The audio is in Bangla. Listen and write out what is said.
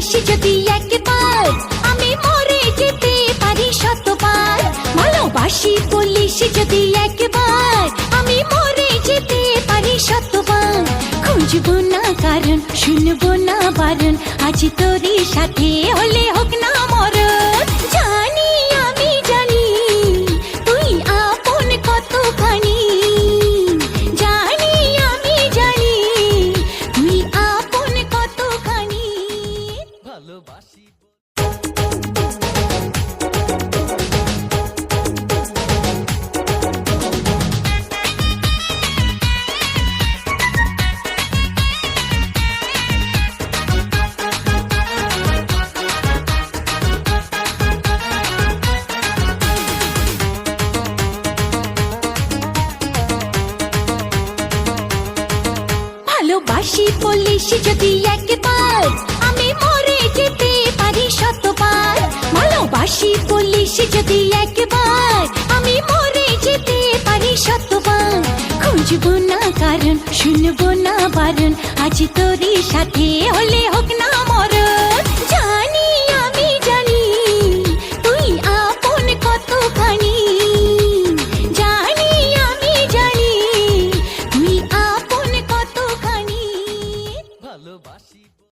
বলিস যদি একবার, আমি মরে যেতে পারি শতবার। ভালোবাসি বলিস যদি একবার, আমি মরে যেতে পারি শতবার। খুঁজবো না কারণ, শুনবো না বারণ, আজ তোরই সাথে হলে হোক না মরণ। জানি আমি জানি তুই আপন কতখানি, জানি আমি জানি তুই আপন কতখানি। ভালোবাসি ভালোবাসি বলিস যদি একবার, আমি মরে যেতে পারি শতবার। ভালোবাসি বলিস যদি একবার, আমি মরে যেতে পারি শতবার। খুঁজবো না কারণ, শুনবো না বারণ, আজ তোরই সাথে হলে হোক না মরণ।